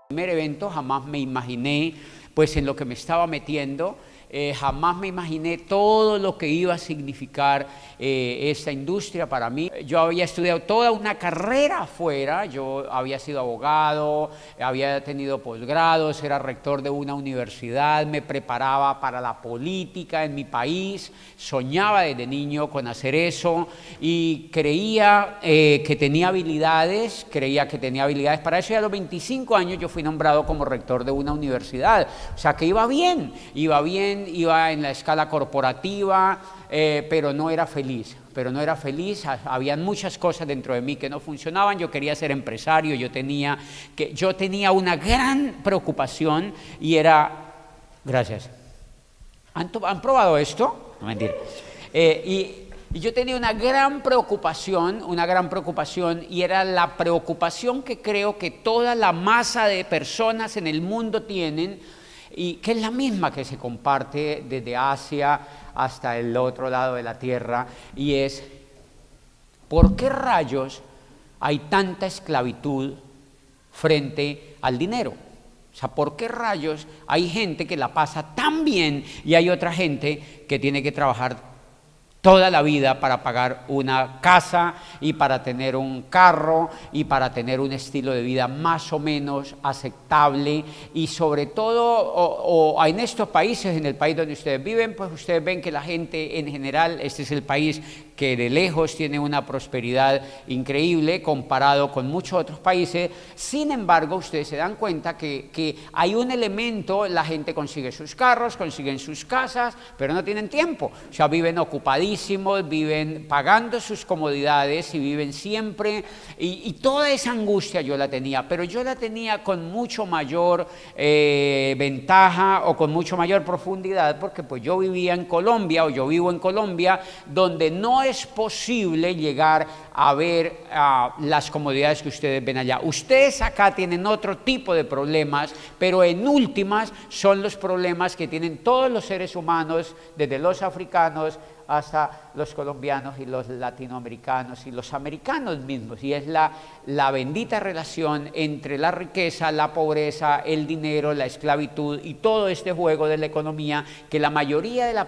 Primer evento, jamás me imaginé pues en lo que me estaba metiendo, jamás me imaginé todo lo que iba a significar esta industria para mí. Yo había estudiado toda una carrera afuera, yo había sido abogado, había tenido posgrados, era rector de una universidad, me preparaba para la política en mi país, soñaba desde niño con hacer eso y creía que tenía habilidades para eso, y a los 25 años yo fui nombrado como rector de una universidad, o sea que iba iba en la escala corporativa, pero no era feliz, habían muchas cosas dentro de mí que no funcionaban. Yo quería ser empresario, yo tenía una gran preocupación y era, gracias, ¿han probado esto? No, mentira. Y yo tenía una gran preocupación y era la preocupación que creo que toda la masa de personas en el mundo tienen, y que es la misma que se comparte desde Asia hasta el otro lado de la tierra, y es: ¿por qué rayos hay tanta esclavitud frente al dinero? O sea, ¿por qué rayos hay gente que la pasa tan bien y hay otra gente que tiene que trabajar toda la vida para pagar una casa y para tener un carro y para tener un estilo de vida más o menos aceptable? Y sobre todo, en estos países, en el país donde ustedes viven, pues ustedes ven que la gente en general, este es el país que de lejos tiene una prosperidad increíble comparado con muchos otros países. Sin embargo, ustedes se dan cuenta que hay un elemento: la gente consigue sus carros, consiguen sus casas, pero no tienen tiempo. O sea, viven ocupadísimos, viven pagando sus comodidades y viven siempre, y toda esa angustia yo la tenía, pero yo la tenía con mucho mayor ventaja o con mucho mayor profundidad, porque pues yo vivía en Colombia, o yo vivo en Colombia, donde no es posible llegar a ver las comodidades que ustedes ven allá. Ustedes acá tienen otro tipo de problemas, pero en últimas son los problemas que tienen todos los seres humanos, desde los africanos hasta los colombianos y los latinoamericanos y los americanos mismos, y es la bendita relación entre la riqueza, la pobreza, el dinero, la esclavitud y todo este juego de la economía que la mayoría de las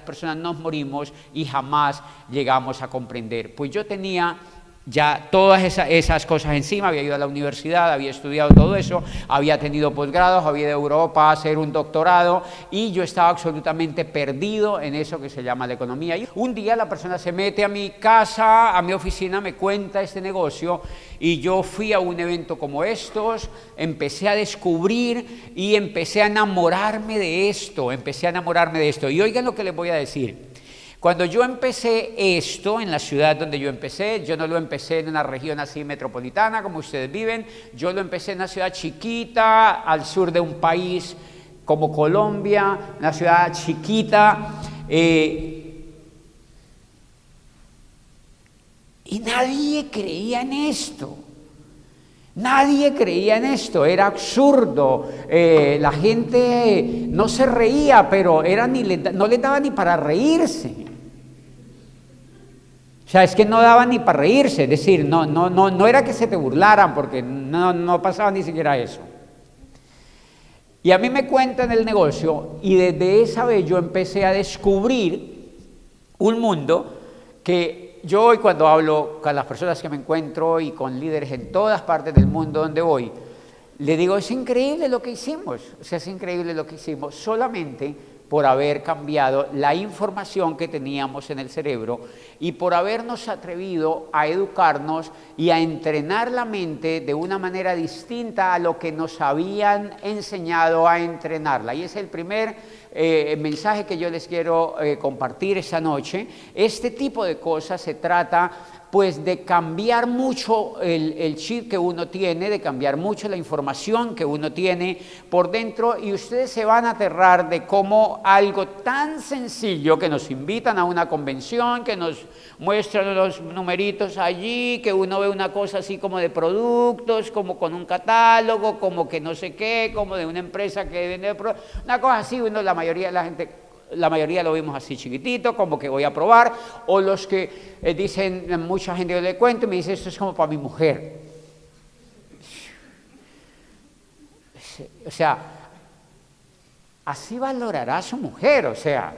personas nos morimos y jamás llegamos a comprender. Pues yo tenía ya todas esas cosas encima, había ido a la universidad, había estudiado todo eso, había tenido posgrados, había ido a Europa a hacer un doctorado, y yo estaba absolutamente perdido en eso que se llama la economía. Y un día la persona se mete a mi casa, a mi oficina, me cuenta este negocio, y yo fui a un evento como estos, empecé a descubrir y empecé a enamorarme de esto, y oigan lo que les voy a decir. Cuando yo empecé esto en la ciudad donde yo empecé, yo no lo empecé en una región así metropolitana como ustedes viven, yo lo empecé en una ciudad chiquita al sur de un país como Colombia, una ciudad chiquita, y nadie creía en esto. Era absurdo, la gente no se reía, pero no le daba ni para reírse. O sea, es que no daba ni para reírse, es decir, no era que se te burlaran, porque no pasaba ni siquiera eso. Y a mí me cuentan el negocio, y desde esa vez yo empecé a descubrir un mundo que yo hoy, cuando hablo con las personas que me encuentro y con líderes en todas partes del mundo donde voy, le digo: es increíble lo que hicimos, solamente por haber cambiado la información que teníamos en el cerebro y por habernos atrevido a educarnos y a entrenar la mente de una manera distinta a lo que nos habían enseñado a entrenarla. Y es el primer mensaje que yo les quiero compartir esta noche. Este tipo de cosas se trata pues de cambiar mucho el chip que uno tiene, de cambiar mucho la información que uno tiene por dentro, y ustedes se van a aterrar de cómo algo tan sencillo, que nos invitan a una convención, que nos muestran los numeritos allí, que uno ve una cosa así como de productos, como con un catálogo, como que no sé qué, como de una empresa que vende una cosa así, uno, la mayoría de la gente, la mayoría lo vimos así chiquitito, como que voy a probar, o los que dicen, mucha gente yo le cuento y me dice, esto es como para mi mujer. O sea, así valorará a su mujer, o sea,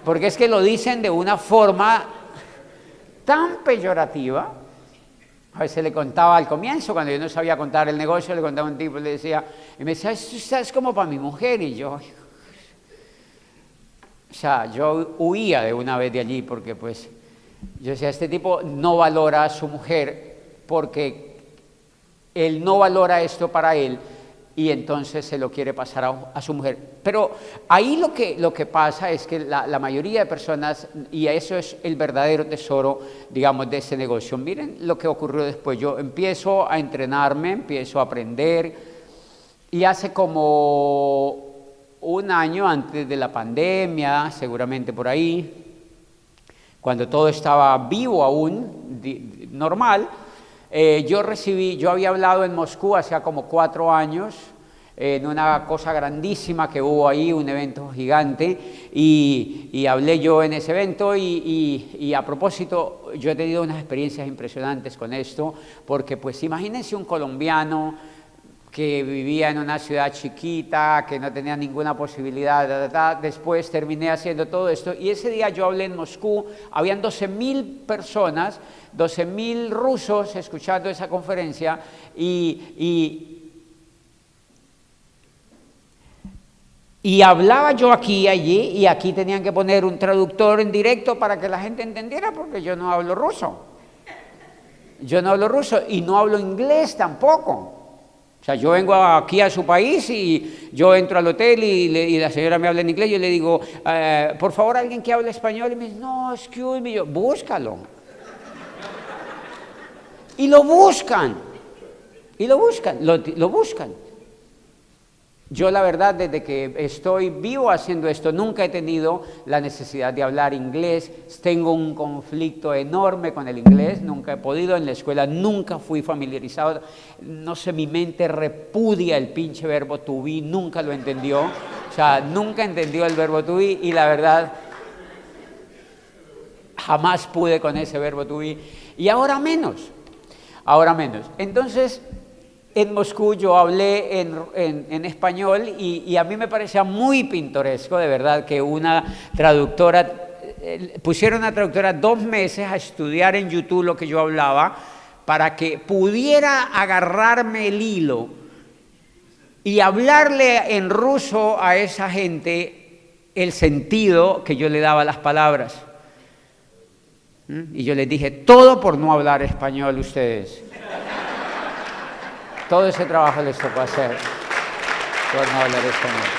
porque es que lo dicen de una forma tan peyorativa. A veces le contaba al comienzo, cuando yo no sabía contar el negocio, le contaba a un tipo y le decía, y me decía, esto es como para mi mujer, y yo... O sea, yo huía de una vez de allí porque pues yo decía, este tipo no valora a su mujer porque él no valora esto para él y entonces se lo quiere pasar a su mujer. Pero ahí lo que pasa es que la mayoría de personas, y eso es el verdadero tesoro, digamos, de ese negocio. Miren lo que ocurrió después. Yo empiezo a entrenarme, empiezo a aprender y hace como... un año antes de la pandemia, seguramente por ahí, cuando todo estaba vivo aún, normal, yo había hablado en Moscú hacía como 4 años, en una cosa grandísima que hubo ahí, un evento gigante, y hablé yo en ese evento, y a propósito, yo he tenido unas experiencias impresionantes con esto, porque pues imagínense un colombiano que vivía en una ciudad chiquita, que no tenía ninguna posibilidad, después terminé haciendo todo esto, y ese día yo hablé en Moscú, habían 12.000 personas, 12.000 rusos escuchando esa conferencia, y hablaba yo aquí, allí, y aquí tenían que poner un traductor en directo para que la gente entendiera, porque yo no hablo ruso. Yo no hablo ruso, y no hablo inglés tampoco. O sea, yo vengo aquí a su país y yo entro al hotel y la señora me habla en inglés, yo le digo, por favor, alguien que hable español, y me dice, no, excuse me, yo, búscalo. Y lo buscan, lo buscan. Yo la verdad, desde que estoy vivo haciendo esto, nunca he tenido la necesidad de hablar inglés. Tengo un conflicto enorme con el inglés, nunca he podido, en la escuela nunca fui familiarizado. No sé, mi mente repudia el pinche verbo to be, nunca lo entendió. O sea, nunca entendió el verbo to be, y la verdad, jamás pude con ese verbo to be. Y ahora menos. Entonces... en Moscú yo hablé en español y a mí me parecía muy pintoresco, de verdad, que una traductora, pusieron a una traductora 2 meses a estudiar en YouTube lo que yo hablaba para que pudiera agarrarme el hilo y hablarle en ruso a esa gente el sentido que yo le daba a las palabras. Y yo les dije, todo por no hablar español ustedes. Todo ese trabajo les tocó hacer por no hablar español.